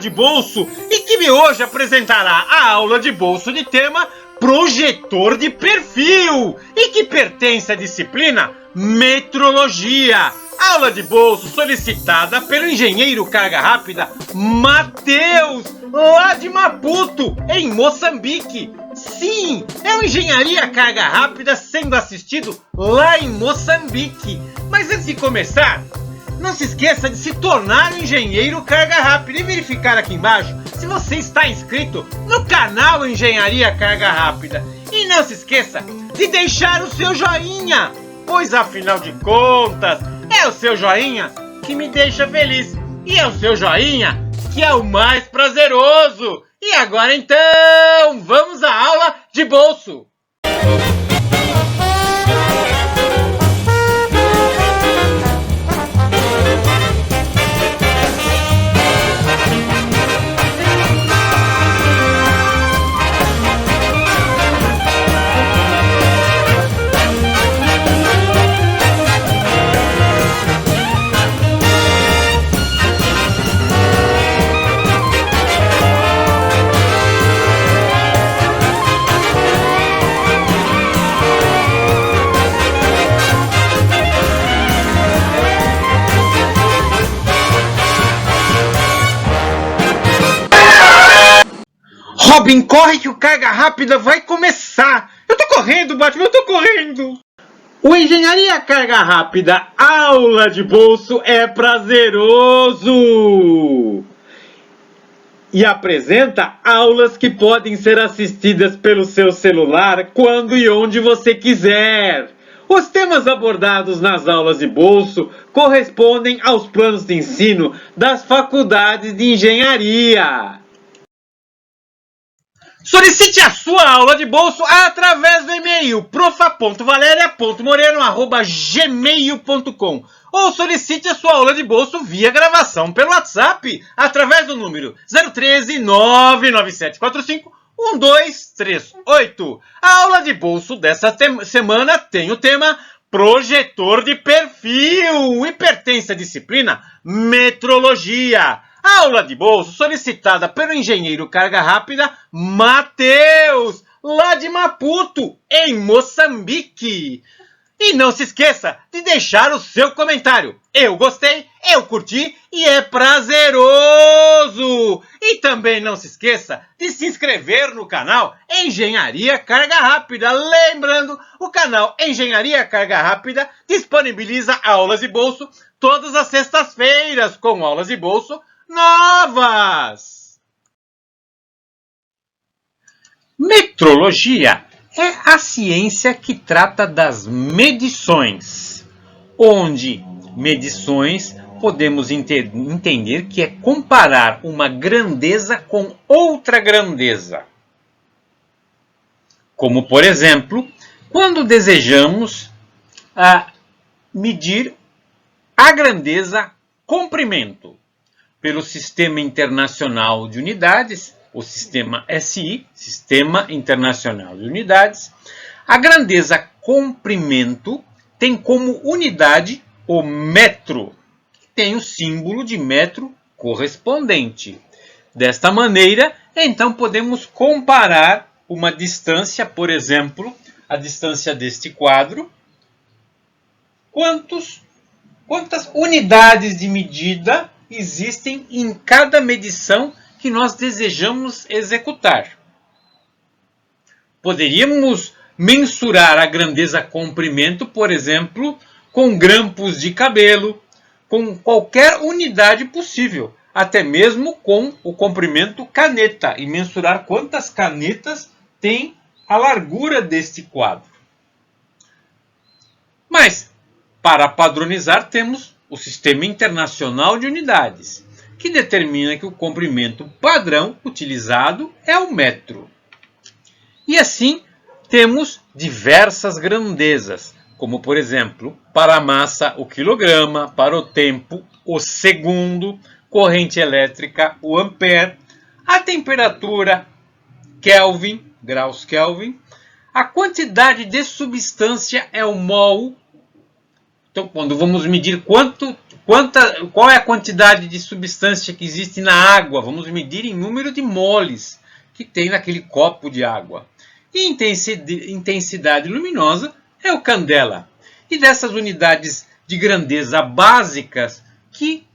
de bolso e que hoje apresentará a aula de bolso de tema projetor de perfil e que pertence à disciplina metrologia. Aula de bolso solicitada pelo engenheiro carga rápida Matheus, lá de Maputo, em Moçambique. Sim, é o Engenharia Carga Rápida sendo assistido lá em Moçambique. Mas antes de começar, não se esqueça de se tornar um engenheiro carga rápida e verificar aqui embaixo se você está inscrito no canal Engenharia Carga Rápida. E não se esqueça de deixar o seu joinha, pois afinal de contas, é o seu joinha que me deixa feliz. E é o seu joinha que é o mais prazeroso. E agora então, vamos à aula de bolso. Robin, corre que o Carga Rápida vai começar! Eu tô correndo, Batman, eu tô correndo! O Engenharia Carga Rápida Aula de Bolso é prazeroso! E apresenta aulas que podem ser assistidas pelo seu celular quando e onde você quiser. Os temas abordados nas aulas de bolso correspondem aos planos de ensino das faculdades de engenharia. Solicite a sua aula de bolso através do e-mail profa.valeria.moreno@gmail.com ou solicite a sua aula de bolso via gravação pelo WhatsApp através do número 013 99745 1238. A aula de bolso dessa semana tem o tema projetor de perfil e pertence à disciplina metrologia. Aula de bolso solicitada pelo engenheiro carga rápida Matheus, lá de Maputo, em Moçambique. E não se esqueça de deixar o seu comentário. Eu gostei, eu curti e é prazeroso. E também não se esqueça de se inscrever no canal Engenharia Carga Rápida. Lembrando, o canal Engenharia Carga Rápida disponibiliza aulas de bolso todas as sextas-feiras com aulas de bolso novas. Metrologia é a ciência que trata das medições, onde medições podemos entender que é comparar uma grandeza com outra grandeza. Como, por exemplo, quando desejamos medir a grandeza comprimento pelo Sistema Internacional de Unidades, o sistema SI, Sistema Internacional de Unidades, a grandeza comprimento tem como unidade o metro, que tem o símbolo de metro correspondente. Desta maneira, então podemos comparar uma distância, por exemplo, a distância deste quadro. Quantas unidades de medida existem em cada medição que nós desejamos executar? Poderíamos mensurar a grandeza comprimento, por exemplo, com grampos de cabelo, com qualquer unidade possível, até mesmo com o comprimento caneta, e mensurar quantas canetas tem a largura deste quadro. Mas, para padronizar, temos o Sistema Internacional de Unidades, que determina que o comprimento padrão utilizado é o metro. E assim, temos diversas grandezas, como por exemplo, para a massa o quilograma, para o tempo o segundo, corrente elétrica o ampere, a temperatura Kelvin, graus Kelvin, a quantidade de substância é o mol, Então, quando vamos medir qual é a quantidade de substância que existe na água, vamos medir em número de moles que tem naquele copo de água. E intensidade luminosa é o candela. E dessas unidades de grandeza básicas que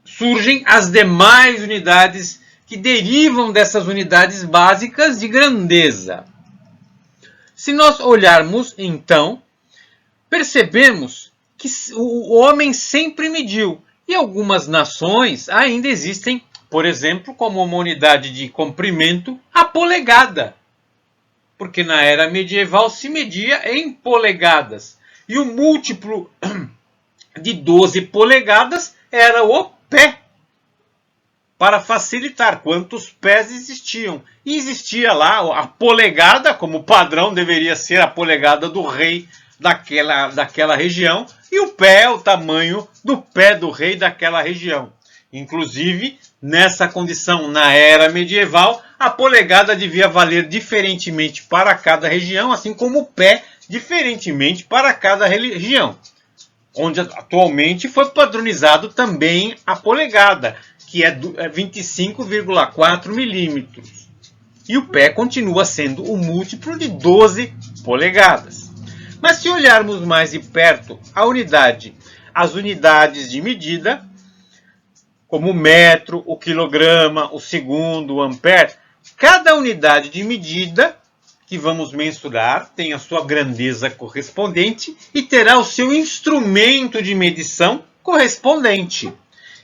surgem as demais unidades que derivam dessas unidades básicas de grandeza. Se nós olharmos, então, percebemos que o homem sempre mediu. E algumas nações ainda existem, por exemplo, como uma unidade de comprimento, a polegada. Porque na era medieval se media em polegadas. E o múltiplo de 12 polegadas era o pé. Para facilitar quantos pés existiam. E existia lá a polegada, como padrão deveria ser a polegada do rei daquela região, e o pé é o tamanho do pé do rei daquela região. Inclusive, nessa condição, na era medieval, a polegada devia valer diferentemente para cada região, assim como o pé diferentemente para cada região. Onde atualmente foi padronizado também a polegada, que é 25,4 milímetros. E o pé continua sendo o múltiplo de 12 polegadas. Mas se olharmos mais de perto as unidades de medida, como o metro, o quilograma, o segundo, o ampere, cada unidade de medida que vamos mensurar tem a sua grandeza correspondente e terá o seu instrumento de medição correspondente.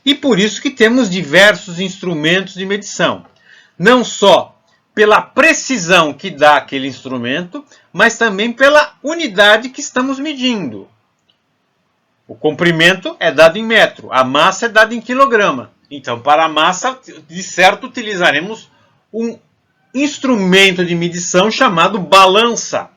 E por isso que temos diversos instrumentos de medição. Não só pela precisão que dá aquele instrumento, mas também pela unidade que estamos medindo. O comprimento é dado em metro, a massa é dada em quilograma. Então, para a massa, de certo, utilizaremos um instrumento de medição chamado balança.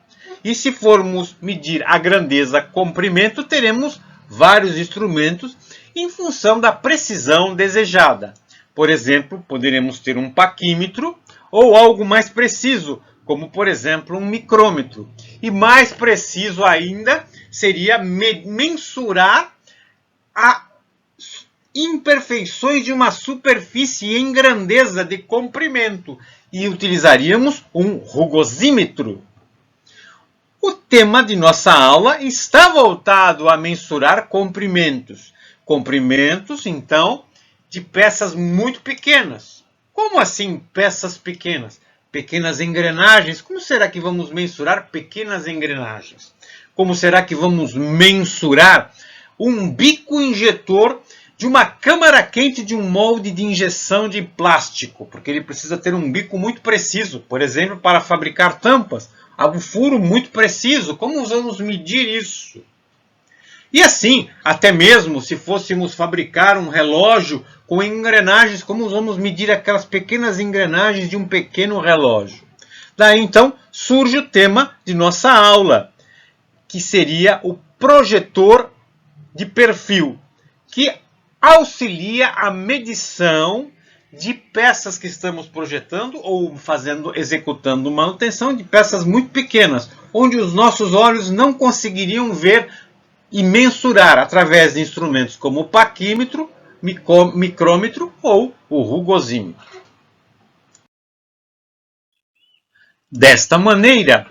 E se formos medir a grandeza comprimento, teremos vários instrumentos em função da precisão desejada. Por exemplo, poderemos ter um paquímetro ou algo mais preciso, como por exemplo um micrômetro. E mais preciso ainda seria mensurar as imperfeições de uma superfície em grandeza de comprimento. E utilizaríamos um rugosímetro. O tema de nossa aula está voltado a mensurar comprimentos. Comprimentos, então, de peças muito pequenas. Como assim peças pequenas? Pequenas engrenagens. Como será que vamos mensurar pequenas engrenagens? Como será que vamos mensurar um bico injetor de uma câmara quente de um molde de injeção de plástico? Porque ele precisa ter um bico muito preciso, por exemplo, para fabricar tampas. Um furo muito preciso. Como vamos medir isso? E assim, até mesmo se fôssemos fabricar um relógio com engrenagens, como vamos medir aquelas pequenas engrenagens de um pequeno relógio? Daí então surge o tema de nossa aula, que seria o projetor de perfil, que auxilia a medição de peças que estamos projetando ou executando manutenção de peças muito pequenas, onde os nossos olhos não conseguiriam ver e mensurar através de instrumentos como o paquímetro, micrômetro ou o rugosímetro. Desta maneira,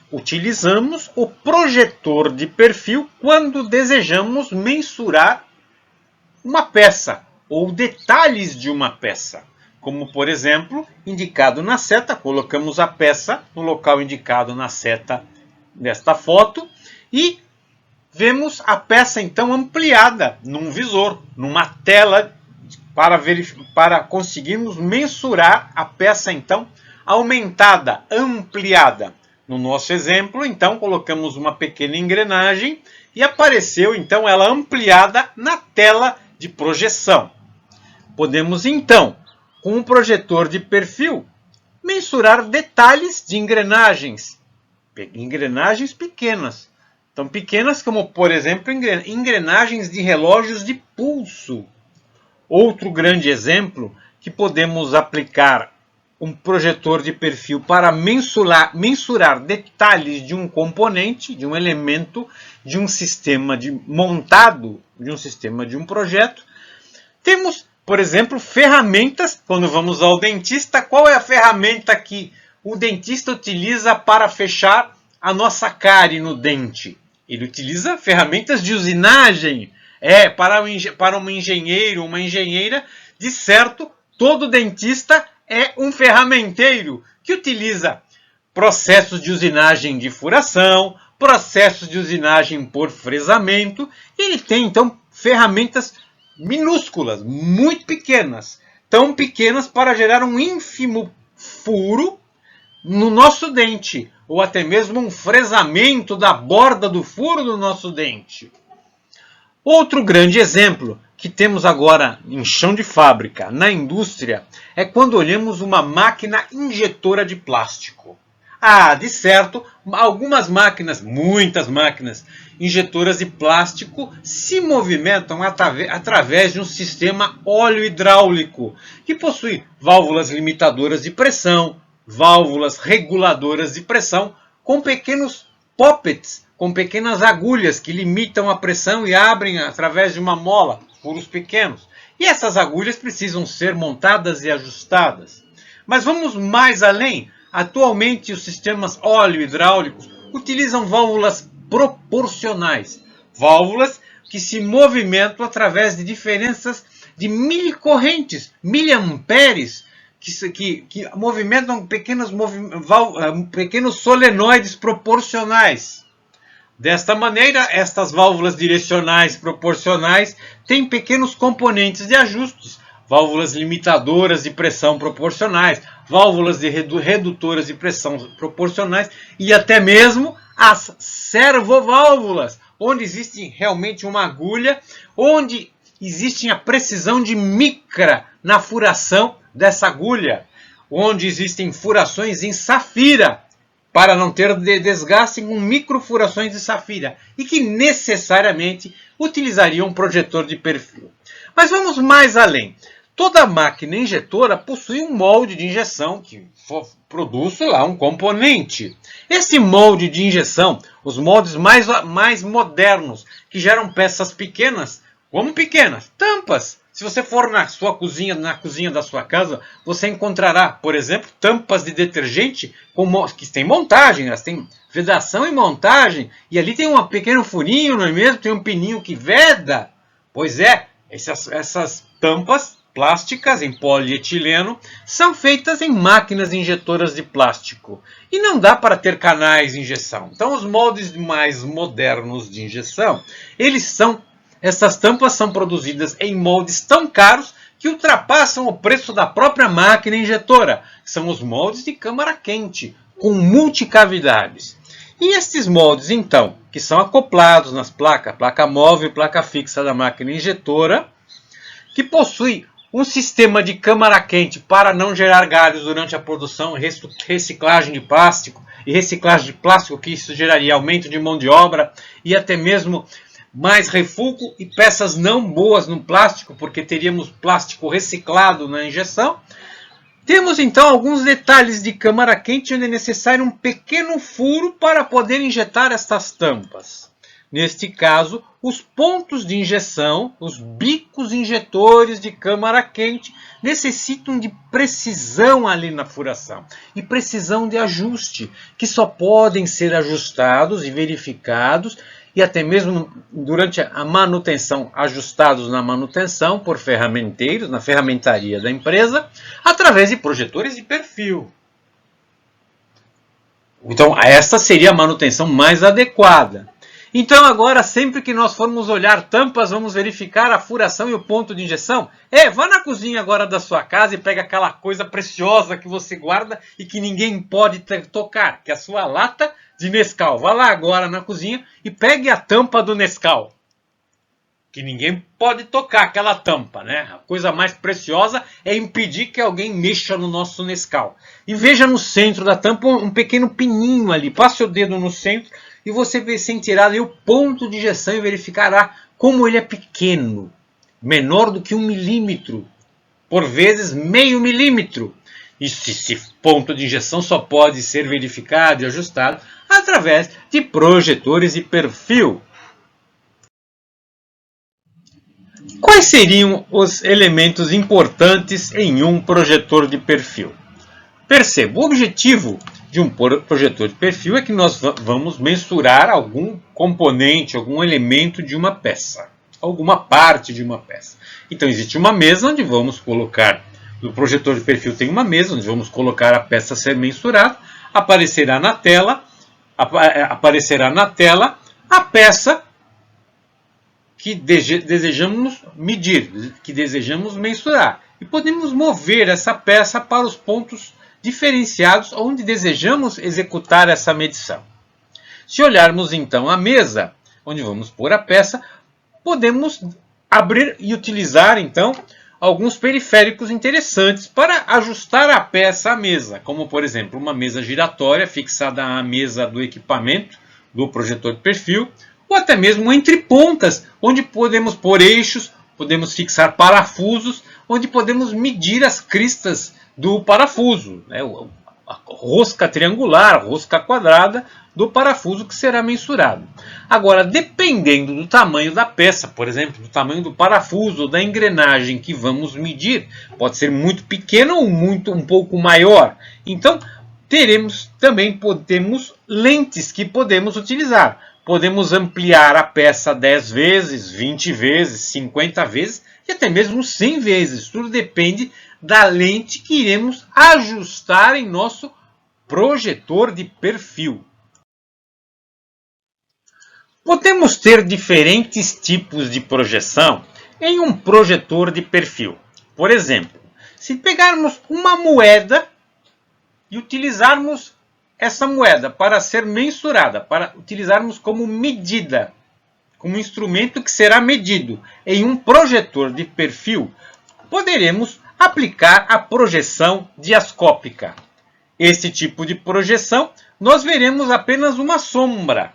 utilizamos o projetor de perfil quando desejamos mensurar uma peça ou detalhes de uma peça. Como, por exemplo, indicado na seta, colocamos a peça no local indicado na seta desta foto e vemos a peça então ampliada num visor, numa tela, para conseguirmos mensurar a peça então aumentada, ampliada. No nosso exemplo, então, colocamos uma pequena engrenagem e apareceu então ela ampliada na tela de projeção. Podemos então, com um projetor de perfil, mensurar detalhes de engrenagens pequenas. Tão pequenas como, por exemplo, engrenagens de relógios de pulso. Outro grande exemplo que podemos aplicar um projetor de perfil para mensurar detalhes de um componente, de um elemento, de um sistema montado, de um sistema de um projeto. Temos, por exemplo, ferramentas. Quando vamos ao dentista, qual é a ferramenta que o dentista utiliza para fechar a nossa cárie no dente? Ele utiliza ferramentas de usinagem. Para um engenheiro, uma engenheira, de certo, todo dentista é um ferramenteiro que utiliza processos de usinagem de furação, processos de usinagem por fresamento. Ele tem, então, ferramentas minúsculas, muito pequenas, tão pequenas para gerar um ínfimo furo no nosso dente, ou até mesmo um fresamento da borda do furo do nosso dente. Outro grande exemplo que temos agora em chão de fábrica, na indústria, é quando olhamos uma máquina injetora de plástico. De certo, algumas máquinas, muitas máquinas injetoras de plástico se movimentam através de um sistema óleo hidráulico, que possui válvulas limitadoras de pressão, válvulas reguladoras de pressão, com pequenos poppets, com pequenas agulhas que limitam a pressão e abrem através de uma mola, furos pequenos. E essas agulhas precisam ser montadas e ajustadas. Mas vamos mais além. Atualmente, os sistemas óleo hidráulicos utilizam válvulas proporcionais. Válvulas que se movimentam através de diferenças de milicorrentes, miliamperes, que movimentam pequenos solenoides proporcionais. Desta maneira, estas válvulas direcionais proporcionais têm pequenos componentes de ajustes, válvulas limitadoras de pressão proporcionais, válvulas de redutoras de pressão proporcionais e até mesmo as servoválvulas, onde existe realmente uma agulha, onde existe a precisão de micra na furação dessa agulha, onde existem furações em safira, para não ter desgaste com microfurações de safira, e que necessariamente utilizariam um projetor de perfil. Mas vamos mais além. Toda máquina injetora possui um molde de injeção que produz lá um componente. Esse molde de injeção, os moldes mais modernos, que geram peças pequenas, como pequenas tampas. Se você for na sua cozinha, na cozinha da sua casa, você encontrará, por exemplo, tampas de detergente que têm montagem, elas têm vedação e montagem, e ali tem um pequeno furinho, não é mesmo? Tem um pininho que veda. Pois é, essas tampas plásticas em polietileno são feitas em máquinas injetoras de plástico. E não dá para ter canais de injeção. Então, os moldes mais modernos de injeção, essas tampas são produzidas em moldes tão caros que ultrapassam o preço da própria máquina injetora. São os moldes de câmara quente, com multicavidades. E estes moldes, então, que são acoplados nas placas, placa móvel e placa fixa da máquina injetora, que possui um sistema de câmara quente para não gerar galhos durante a produção, reciclagem de plástico, que isso geraria aumento de mão de obra e até mesmo mais refúgio e peças não boas no plástico, porque teríamos plástico reciclado na injeção. Temos então alguns detalhes de câmara quente onde é necessário um pequeno furo para poder injetar estas tampas. Neste caso, os pontos de injeção, os bicos injetores de câmara quente, necessitam de precisão ali na furação e precisão de ajuste, que só podem ser ajustados e verificados e até mesmo durante a manutenção, ajustados na manutenção por ferramenteiros, na ferramentaria da empresa, através de projetores de perfil. Então, esta seria a manutenção mais adequada. Então, agora, sempre que nós formos olhar tampas, vamos verificar a furação e o ponto de injeção. Vá na cozinha agora da sua casa e pega aquela coisa preciosa que você guarda e que ninguém pode tocar, que é a sua lata de Nescau. Vá lá agora na cozinha e pegue a tampa do Nescau, que ninguém pode tocar aquela tampa, né? A coisa mais preciosa é impedir que alguém mexa no nosso Nescau. E veja no centro da tampa um pequeno pininho ali. Passe o dedo no centro e você sentirá ali o ponto de injeção e verificará como ele é pequeno, menor do que 1 milímetro, por vezes meio milímetro. Esse ponto de injeção só pode ser verificado e ajustado através de projetores de perfil. Quais seriam os elementos importantes em um projetor de perfil? Perceba, o objetivo de um projetor de perfil é que nós vamos mensurar algum componente, algum elemento de uma peça, alguma parte de uma peça. Então existe uma mesa onde vamos colocar, o projetor de perfil tem uma mesa onde vamos colocar a peça a ser mensurada, aparecerá na tela a peça que desejamos medir, que desejamos mensurar. E podemos mover essa peça para os pontos diferenciados onde desejamos executar essa medição. Se olharmos então a mesa onde vamos pôr a peça, podemos abrir e utilizar então alguns periféricos interessantes para ajustar a peça à mesa, como por exemplo uma mesa giratória fixada à mesa do equipamento do projetor de perfil, ou até mesmo entre pontas, onde podemos pôr eixos, podemos fixar parafusos, onde podemos medir as cristas do parafuso, né? A rosca triangular, a rosca quadrada do parafuso que será mensurado. Agora, dependendo do tamanho da peça, por exemplo, do tamanho do parafuso ou da engrenagem que vamos medir, pode ser muito pequeno ou um pouco maior. Então, temos lentes que podemos utilizar. Podemos ampliar a peça 10 vezes, 20 vezes, 50 vezes e até mesmo 100 vezes. Tudo depende da lente que iremos ajustar em nosso projetor de perfil. Podemos ter diferentes tipos de projeção em um projetor de perfil. Por exemplo, se pegarmos uma moeda e utilizarmos essa moeda para ser mensurada, para utilizarmos como medida, como instrumento que será medido em um projetor de perfil, poderemos aplicar a projeção diascópica. Este tipo de projeção, nós veremos apenas uma sombra,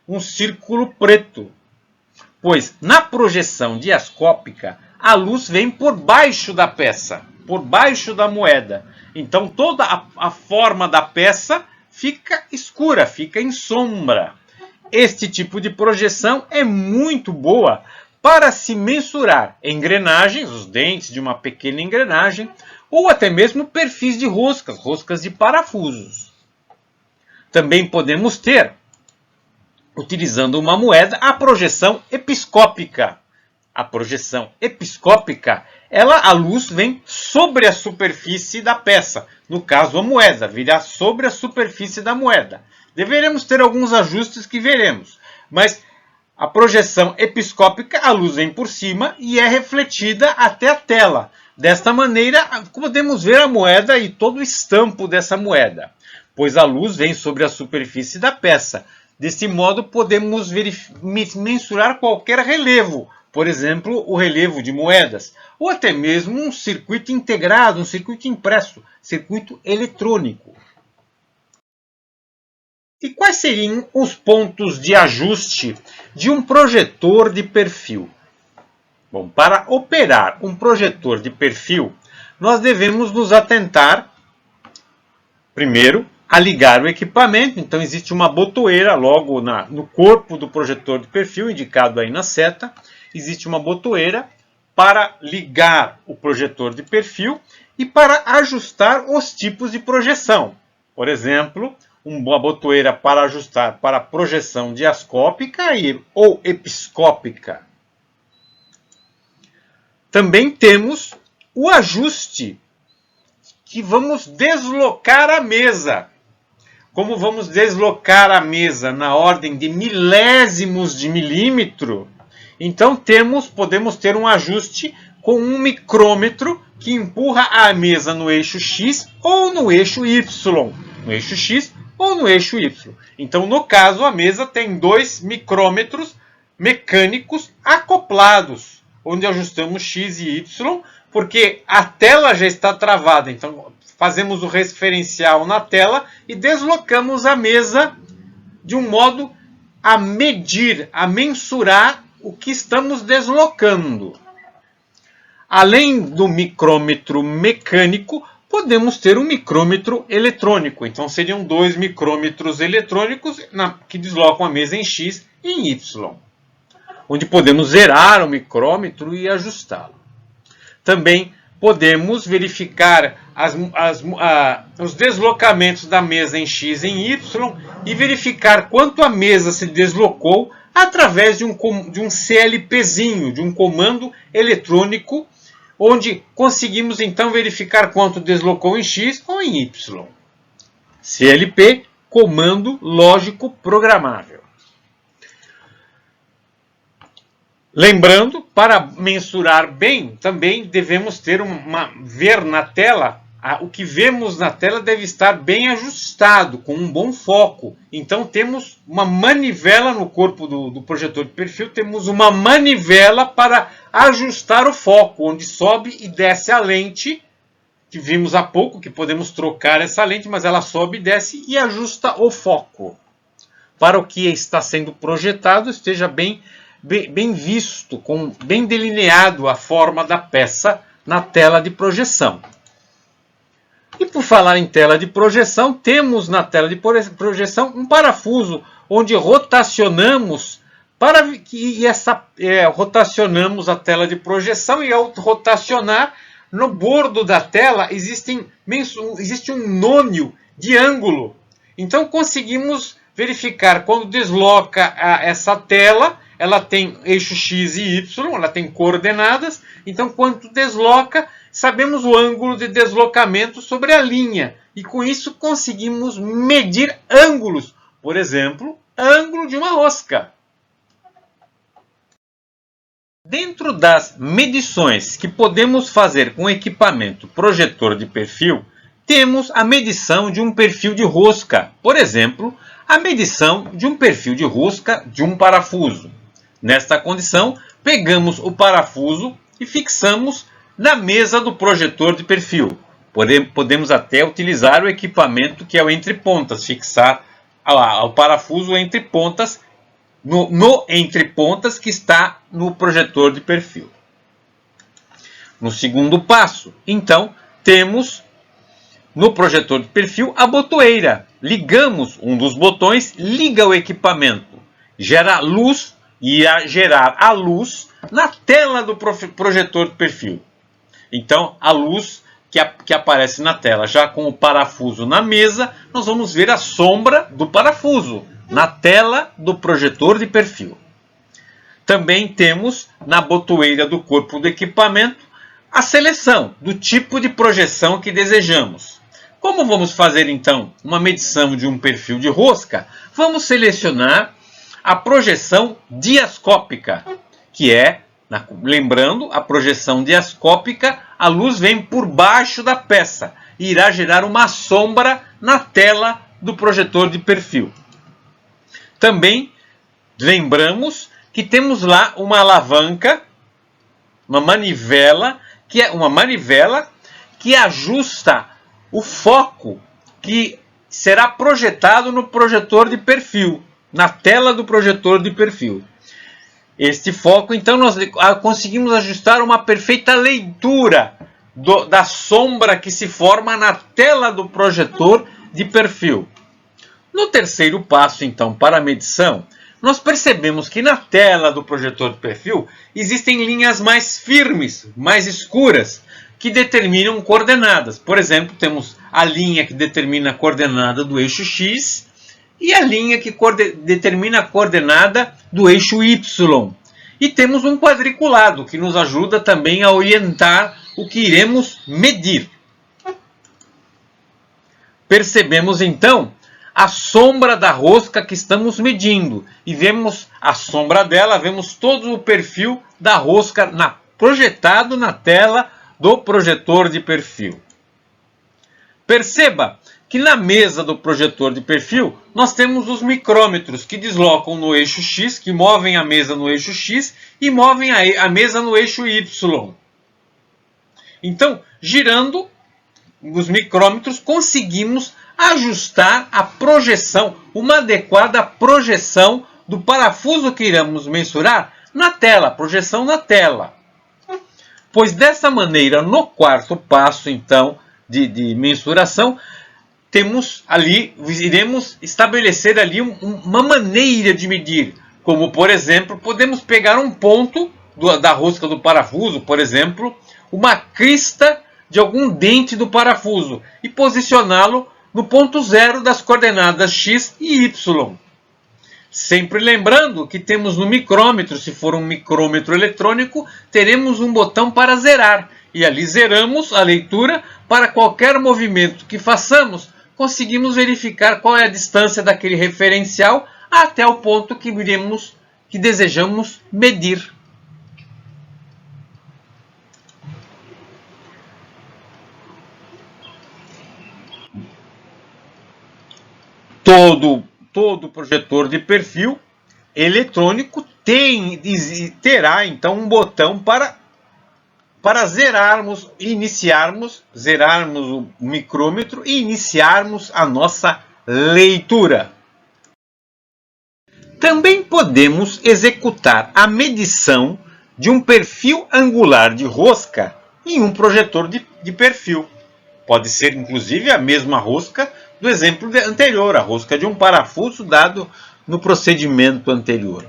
um círculo preto, pois na projeção diascópica a luz vem por baixo da peça, por baixo da moeda. Então toda a forma da peça fica escura, fica em sombra. Este tipo de projeção é muito boa para se mensurar engrenagens, os dentes de uma pequena engrenagem, ou até mesmo perfis de roscas, roscas de parafusos. Também podemos ter, utilizando uma moeda, a projeção episcópica. A projeção episcópica, a luz vem sobre a superfície da peça. No caso, a moeda virá sobre a superfície da moeda. Deveremos ter alguns ajustes que veremos, mas a projeção episcópica, a luz vem por cima e é refletida até a tela. Desta maneira, podemos ver a moeda e todo o estampo dessa moeda, pois a luz vem sobre a superfície da peça. Desse modo, podemos mensurar qualquer relevo, por exemplo, o relevo de moedas, ou até mesmo um circuito integrado, um circuito impresso, circuito eletrônico. E quais seriam os pontos de ajuste de um projetor de perfil? Bom, para operar um projetor de perfil, nós devemos nos atentar, primeiro, a ligar o equipamento. Então existe uma botoeira logo no corpo do projetor de perfil, indicado aí na seta. Existe uma botoeira para ligar o projetor de perfil e para ajustar os tipos de projeção. Por exemplo, uma botoeira para ajustar para projeção diascópica ou episcópica. Também temos o ajuste que vamos deslocar a mesa. Como vamos deslocar a mesa na ordem de milésimos de milímetro, então podemos ter um ajuste com um micrômetro que empurra a mesa no eixo X ou no eixo Y. No eixo X ou no eixo Y. Então, no caso, a mesa tem 2 micrômetros mecânicos acoplados, onde ajustamos X e Y, porque a tela já está travada. Então, fazemos o referencial na tela e deslocamos a mesa de um modo a medir, a mensurar o que estamos deslocando. Além do micrômetro mecânico, podemos ter um micrômetro eletrônico. Então seriam 2 micrômetros eletrônicos que deslocam a mesa em X e em Y, onde podemos zerar o micrômetro e ajustá-lo. Também podemos verificar os deslocamentos da mesa em X e em Y e verificar quanto a mesa se deslocou através de um CLPzinho, de um comando eletrônico, onde conseguimos então verificar quanto deslocou em X ou em Y. CLP, comando lógico programável. Lembrando, para mensurar bem, também devemos ver na tela, o que vemos na tela deve estar bem ajustado, com um bom foco. Então temos uma manivela no corpo do projetor de perfil, temos uma manivela para ajustar o foco, onde sobe e desce a lente, que vimos há pouco, que podemos trocar essa lente, mas ela sobe e desce e ajusta o foco, para o que está sendo projetado esteja bem visto, bem delineado a forma da peça na tela de projeção. E por falar em tela de projeção, temos na tela de projeção um parafuso onde rotacionamos rotacionamos a tela de projeção, e ao rotacionar, no bordo da tela existe um nônio de ângulo. Então conseguimos verificar quando desloca essa tela. Ela tem eixo X e Y, ela tem coordenadas, então quando desloca, sabemos o ângulo de deslocamento sobre a linha, e com isso conseguimos medir ângulos, por exemplo, ângulo de uma rosca. Dentro das medições que podemos fazer com o equipamento projetor de perfil, temos a medição de um perfil de rosca, por exemplo, a medição de um perfil de rosca de um parafuso. Nesta condição, pegamos o parafuso e fixamos na mesa do projetor de perfil. Podemos até utilizar o equipamento que é o entre pontas, fixar o parafuso entre pontas, no entre pontas que está no projetor de perfil. No segundo passo, então, temos no projetor de perfil a botoeira. Ligamos um dos botões, liga o equipamento, gera luz, e a gerar a luz na tela do projetor de perfil. Então, a luz que aparece na tela, já com o parafuso na mesa, nós vamos ver a sombra do parafuso na tela do projetor de perfil. Também temos na botoeira do corpo do equipamento a seleção do tipo de projeção que desejamos. Como vamos fazer então uma medição de um perfil de rosca? Vamos selecionar a projeção diascópica, que é, lembrando, a projeção diascópica, a luz vem por baixo da peça e irá gerar uma sombra na tela do projetor de perfil. Também lembramos que temos lá uma alavanca, uma manivela que ajusta o foco que será projetado no projetor de perfil, na tela do projetor de perfil. Este foco, então, nós conseguimos ajustar uma perfeita leitura da sombra que se forma na tela do projetor de perfil. No terceiro passo, então, para a medição, nós percebemos que na tela do projetor de perfil existem linhas mais firmes, mais escuras, que determinam coordenadas. Por exemplo, temos a linha que determina a coordenada do eixo X e a linha que determina a coordenada do eixo Y. E temos um quadriculado que nos ajuda também a orientar o que iremos medir. Percebemos então a sombra da rosca que estamos medindo e vemos a sombra dela, vemos todo o perfil da rosca projetado na tela do projetor de perfil. Perceba que na mesa do projetor de perfil nós temos os micrômetros que deslocam no eixo X, que movem a mesa no eixo X e movem a mesa no eixo Y. Então, girando os micrômetros, conseguimos ajustar a projeção, uma adequada projeção do parafuso que iremos mensurar na tela, projeção na tela. Pois dessa maneira, no quarto passo, então, de mensuração, temos ali, iremos estabelecer ali uma maneira de medir, como por exemplo, podemos pegar um ponto da rosca do parafuso, por exemplo, uma crista de algum dente do parafuso e posicioná-lo no ponto zero das coordenadas x e y. Sempre lembrando que temos no micrômetro, se for um micrômetro eletrônico, teremos um botão para zerar. E ali zeramos a leitura. Para qualquer movimento que façamos, conseguimos verificar qual é a distância daquele referencial até o ponto que desejamos medir. Todo projetor de perfil eletrônico terá então um botão para zerarmos o micrômetro e iniciarmos a nossa leitura. Também podemos executar a medição de um perfil angular de rosca em um projetor de perfil. Pode ser inclusive a mesma rosca do exemplo anterior, a rosca de um parafuso dado no procedimento anterior.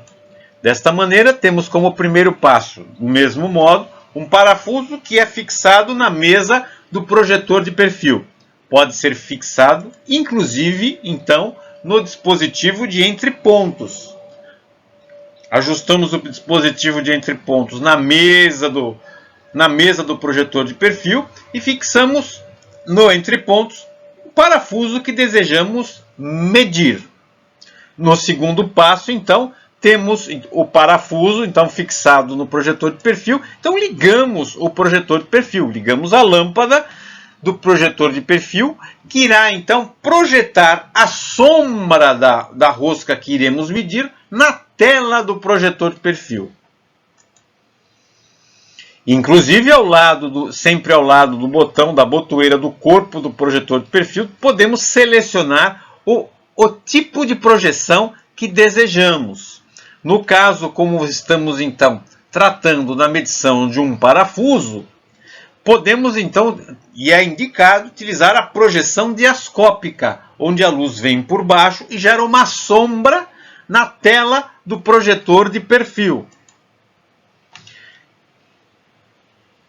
Desta maneira, temos como primeiro passo, do mesmo modo, um parafuso que é fixado na mesa do projetor de perfil. Pode ser fixado, inclusive, então, no dispositivo de entrepontos. Ajustamos o dispositivo de entrepontos na mesa do projetor de perfil e fixamos no entrepontos parafuso que desejamos medir. No segundo passo, então, temos o parafuso fixado no projetor de perfil. Então, ligamos o projetor de perfil, ligamos a lâmpada do projetor de perfil, que irá, então, projetar a sombra da rosca que iremos medir na tela do projetor de perfil. Inclusive, sempre ao lado do botão da botoeira do corpo do projetor de perfil, podemos selecionar o tipo de projeção que desejamos. No caso, como estamos então tratando da medição de um parafuso, podemos então, e é indicado, utilizar a projeção diascópica, onde a luz vem por baixo e gera uma sombra na tela do projetor de perfil.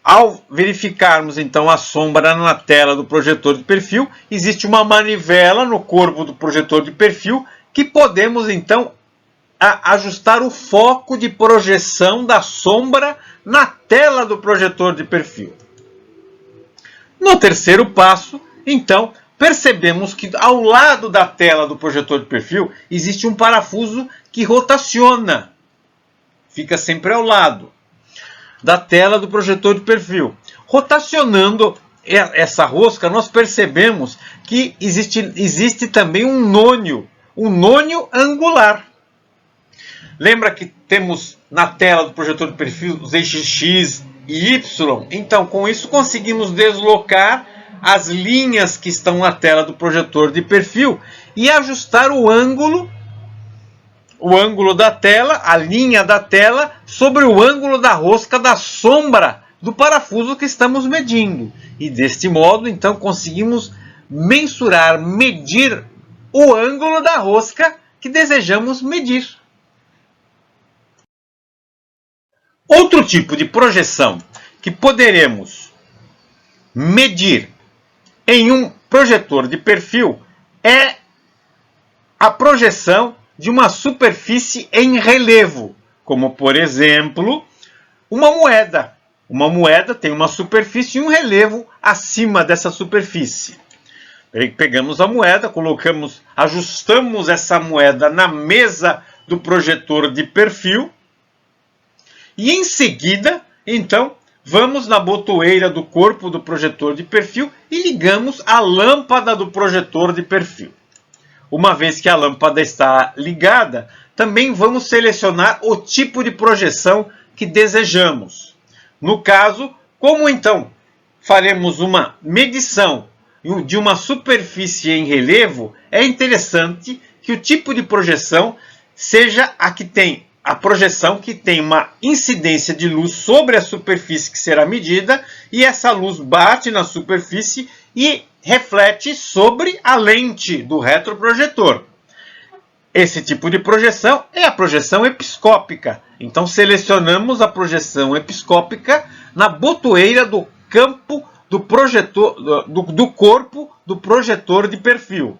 Ao verificarmos então a sombra na tela do projetor de perfil, existe uma manivela no corpo do projetor de perfil que podemos então ajustar o foco de projeção da sombra na tela do projetor de perfil. No terceiro passo, então, percebemos que ao lado da tela do projetor de perfil existe um parafuso que rotaciona. Fica sempre ao lado da tela do projetor de perfil. Rotacionando essa rosca, nós percebemos que existe também um nônio angular. Lembra que temos na tela do projetor de perfil os eixos X e Y? Então, com isso, conseguimos deslocar as linhas que estão na tela do projetor de perfil e ajustar o ângulo da tela, a linha da tela, sobre o ângulo da rosca da sombra do parafuso que estamos medindo. E deste modo, então, conseguimos medir o ângulo da rosca que desejamos medir. Outro tipo de projeção que poderemos medir em um projetor de perfil é a projeção de uma superfície em relevo, como por exemplo, uma moeda. Uma moeda tem uma superfície e um relevo acima dessa superfície. Pegamos a moeda, ajustamos essa moeda na mesa do projetor de perfil e em seguida, então, vamos na botoeira do corpo do projetor de perfil e ligamos a lâmpada do projetor de perfil. Uma vez que a lâmpada está ligada, também vamos selecionar o tipo de projeção que desejamos. No caso, como então faremos uma medição de uma superfície em relevo, é interessante que o tipo de projeção seja a projeção que tem uma incidência de luz sobre a superfície que será medida, e essa luz bate na superfície e reflete sobre a lente do retroprojetor. Esse tipo de projeção é a projeção episcópica. Então selecionamos a projeção episcópica na botoeira do campo do projetor, do corpo do projetor de perfil.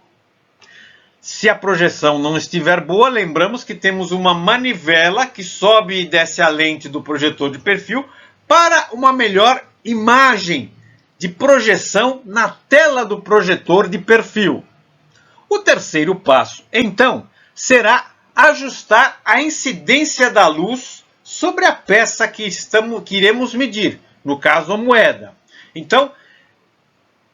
Se a projeção não estiver boa, lembramos que temos uma manivela que sobe e desce a lente do projetor de perfil para uma melhor imagem de projeção na tela do projetor de perfil. O terceiro passo, então, será ajustar a incidência da luz sobre a peça que iremos medir, no caso a moeda. Então,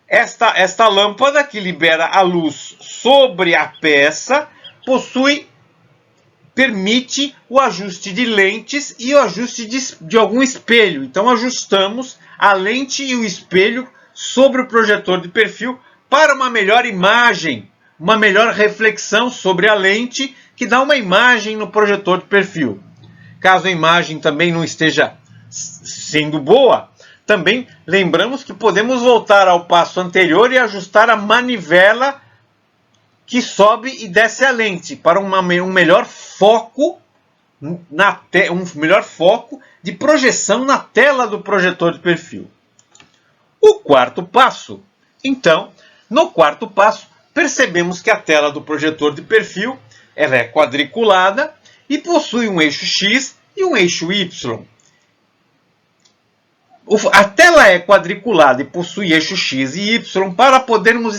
esta lâmpada que libera a luz sobre a peça permite o ajuste de lentes e o ajuste de algum espelho. Então ajustamos a lente e o espelho sobre o projetor de perfil para uma melhor imagem, uma melhor reflexão sobre a lente que dá uma imagem no projetor de perfil. Caso a imagem também não esteja sendo boa, também lembramos que podemos voltar ao passo anterior e ajustar a manivela que sobe e desce a lente para um melhor foco de projeção na tela do projetor de perfil. O quarto passo. Então, no quarto passo, percebemos que a tela do projetor de perfil ela é quadriculada e possui um eixo X e um eixo Y. A tela é quadriculada e possui eixo X e Y para podermos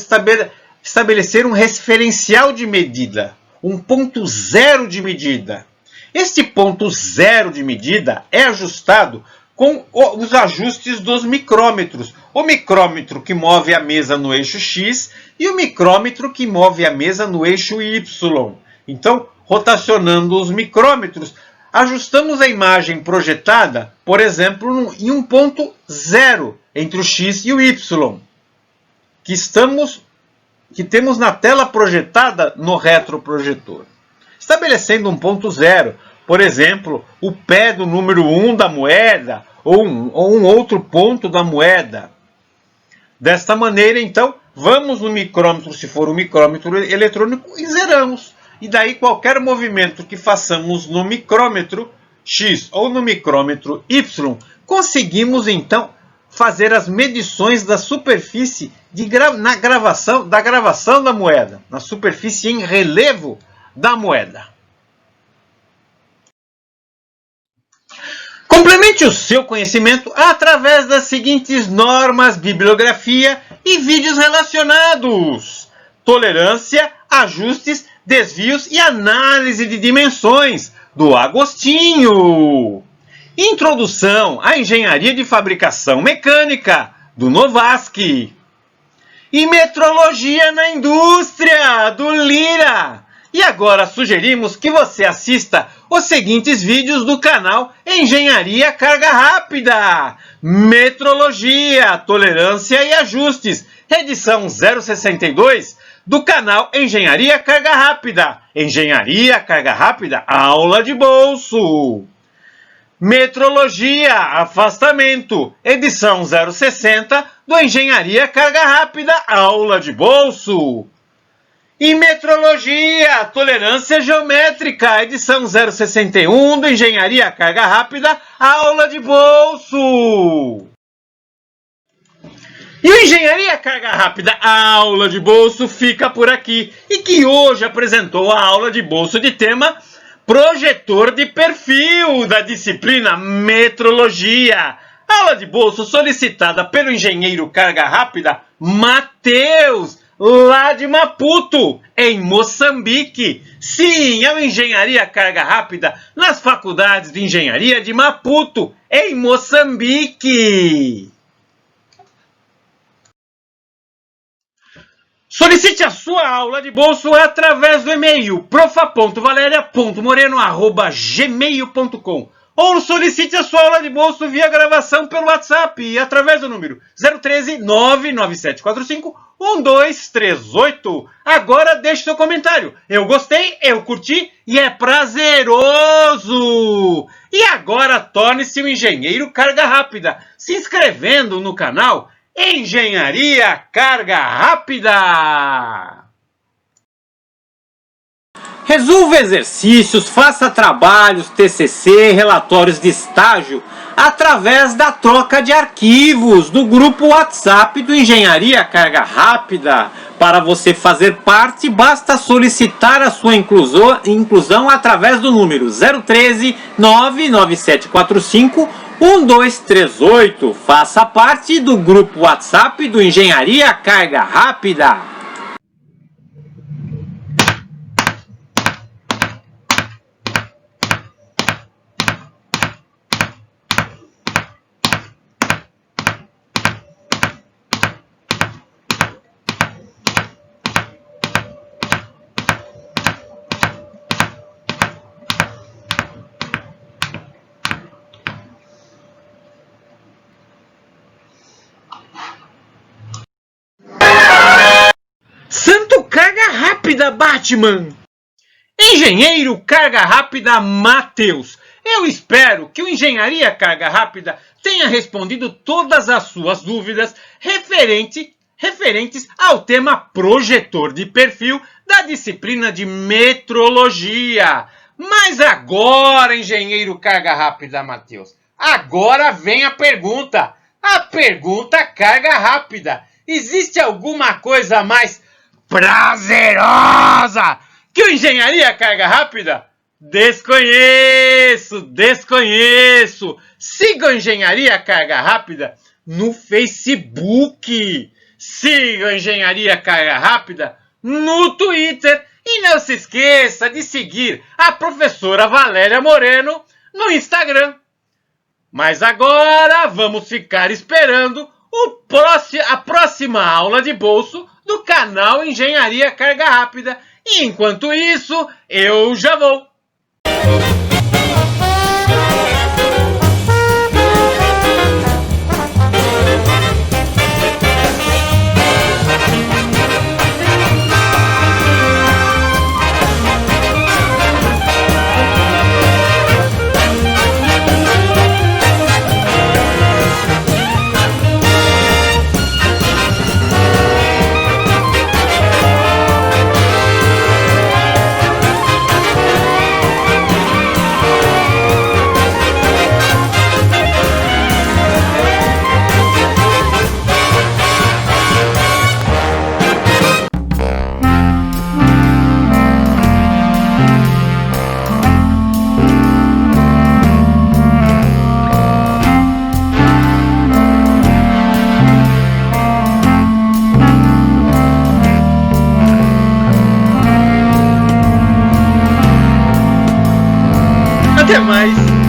estabelecer um referencial de medida, um ponto zero de medida. Este ponto zero de medida é ajustado com os ajustes dos micrômetros. O micrômetro que move a mesa no eixo X e o micrômetro que move a mesa no eixo Y. Então, rotacionando os micrômetros, ajustamos a imagem projetada, por exemplo, em um ponto zero entre o X e o Y, que temos na tela projetada no retroprojetor. Estabelecendo um ponto zero, por exemplo, o pé do número 1 da moeda ou um outro ponto da moeda. Desta maneira, então, vamos no micrômetro, se for um micrômetro eletrônico, e zeramos. E daí qualquer movimento que façamos no micrômetro X ou no micrômetro Y, conseguimos então fazer as medições da superfície da gravação da moeda, na superfície em relevo da moeda. Complemente o seu conhecimento através das seguintes normas, bibliografia e vídeos relacionados: tolerância, ajustes, desvios e análise de dimensões, do Agostinho. Introdução à engenharia de fabricação mecânica, do Novaski. E metrologia na indústria, do Lira. E agora sugerimos que você assista os seguintes vídeos do canal Engenharia Carga Rápida: Metrologia, Tolerância e Ajustes, edição 062, do canal Engenharia Carga Rápida. Engenharia Carga Rápida, aula de bolso. Metrologia, Afastamento, edição 060, do Engenharia Carga Rápida, aula de bolso. E Metrologia, Tolerância Geométrica, edição 061, do Engenharia Carga Rápida, aula de bolso. E o Engenharia Carga Rápida, aula de bolso, fica por aqui. E que hoje apresentou a aula de bolso de tema Projetor de Perfil, da disciplina Metrologia. Aula de bolso solicitada pelo engenheiro Carga Rápida Matheus, lá de Maputo, em Moçambique. Sim, é o Engenharia Carga Rápida nas faculdades de engenharia de Maputo, em Moçambique. Solicite a sua aula de bolso através do e-mail profa.valeria.moreno@gmail.com ou solicite a sua aula de bolso via gravação pelo WhatsApp através do número 013 99745 1238. Agora deixe seu comentário. Eu gostei, eu curti e é prazeroso. E agora torne-se um engenheiro Carga Rápida, se inscrevendo no canal Engenharia Carga Rápida! Resolva exercícios, faça trabalhos, TCC, relatórios de estágio através da troca de arquivos do grupo WhatsApp do Engenharia Carga Rápida. Para você fazer parte, basta solicitar a sua inclusão através do número 013 99745 1238. Faça parte do grupo WhatsApp do Engenharia Carga Rápida. Santo Carga Rápida, Batman! Engenheiro Carga Rápida Matheus, eu espero que o Engenharia Carga Rápida tenha respondido todas as suas dúvidas referentes ao tema projetor de perfil da disciplina de metrologia. Mas agora, Engenheiro Carga Rápida Matheus, agora vem a pergunta Carga Rápida. Existe alguma coisa mais prazerosa que o Engenharia Carga Rápida? Desconheço. Siga o Engenharia Carga Rápida no Facebook. Siga o Engenharia Carga Rápida no Twitter. E não se esqueça de seguir a professora Valéria Moreno no Instagram. Mas agora vamos ficar esperando a próxima aula de bolso do canal Engenharia Carga Rápida. E enquanto isso, eu já vou. Até mais!